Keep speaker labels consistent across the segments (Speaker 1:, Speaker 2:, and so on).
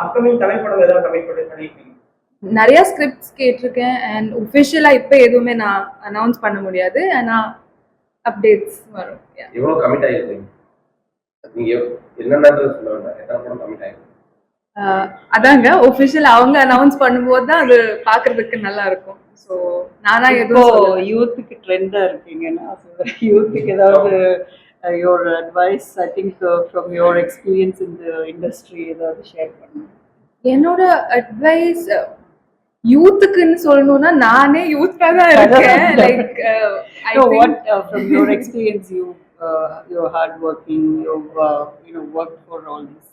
Speaker 1: Upcoming Tamil படம் ஏதாவது commit பண்ணிருக்கீங்க?
Speaker 2: நிறைய ஸ்கிரிப்ட்ஸ் கேட்டிருக்கேன் அண்ட் ஒஃபிஷியலா இப்போ எதுவுமே நான் அனௌன்ஸ் பண்ண முடியாது. ஆனால் அப்டேட்ஸ் வரும்.
Speaker 3: எவ்வளவு கமிட் ஆயிருக்கீங்க? நீங்க என்னன்றது சொல்ல வேண்டாம், எத்தனை படம் கமிட் ஆயிருக்கு?
Speaker 2: அதாங்க ஒஃபிஷியல் அவங்க அனௌன்ஸ் பண்ணும்போது தான் அது பார்க்கறதுக்கு நல்லா இருக்கும். ஸோ நானா எதுவும்
Speaker 4: யூத்துக்கு ட்ரெண்டா இருக்கீங்கன்னா யூத்துக்கு ஏதாவது your advice, I think from your experience in the industry ஏதாவது ஷேர் பண்ணுங்க.
Speaker 2: என்னோட அட்வைஸ் யூத்துக்குன்னு சொல்லணும்னா நானே யூத்தா தான் இருக்கேன். Like
Speaker 4: what from your experience you're hard working, you've worked for all these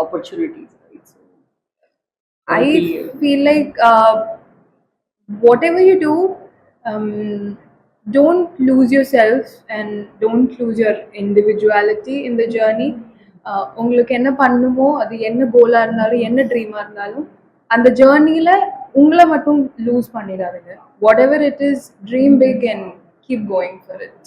Speaker 4: opportunities, right? So
Speaker 2: I feel like whatever you do, don't lose yourself and don't lose your individuality in the journey. உங்களுக்கு என்ன பண்ணணுமோ அது என்ன Cola இருந்தாலும் என்ன ட்ரீமா இருந்தாலும் அந்த ஜேர்னில உங்களை மட்டும் லூஸ் பண்ணிடாதுங்க. Whatever it is, dream big and keep going for it.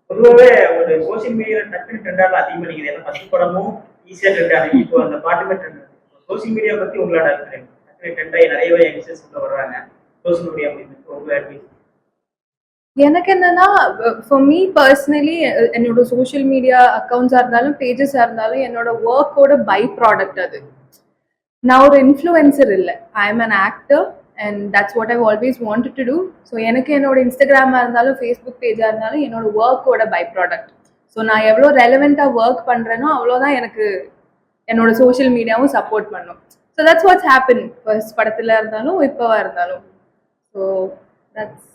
Speaker 1: பொதுவாகவே ஒரு சோசியல் மீடியாவில் டக்குனு ட்ரெண்டாக அதிகமாக நிற்குது. ஏன்னா ஃபர்ஸ்ட் படமும் ஈஸியாக ட்ரெண்ட் ஆகுது. இப்போ அந்த பாட்டுமே ட்ரெண்ட். சோசியல் மீடியா பற்றி உங்களோட அபிப்பிராயம்? டக்குனு ட்ரெண்டாகி நிறைய பேர் யங்ஸ்டர்ஸ் உள்ள வர்றாங்க சோசியல் மீடியா அப்படின்னு உங்களோட அட்வைஸ்?
Speaker 2: எனக்கு என்னன்னா, ஃபார் மீ பர்சனலி என்னோட சோஷியல் மீடியா அக்கௌண்ட்ஸாக இருந்தாலும் பேஜஸாக இருந்தாலும் என்னோட ஒர்க்கோட பை ப்ராடக்ட் அது. நான் ஒரு இன்ஃப்ளூயன்சர் இல்லை, I am an actor and that's what I've always wanted to do. So எனக்கு என்னோட இன்ஸ்டாகிராமாக இருந்தாலும் ஃபேஸ்புக் பேஜாக இருந்தாலும் என்னோட ஒர்க்கோட பை ப்ராடக்ட். ஸோ நான் எவ்வளோ ரெலவெண்ட்டாக ஒர்க் பண்ணுறேனோ அவ்வளோதான் எனக்கு என்னோட சோஷியல் மீடியாவும் சப்போர்ட் பண்ணும். So that's watts happen first படத்தில் இருந்தாலும் இப்போவா இருந்தாலும். So that's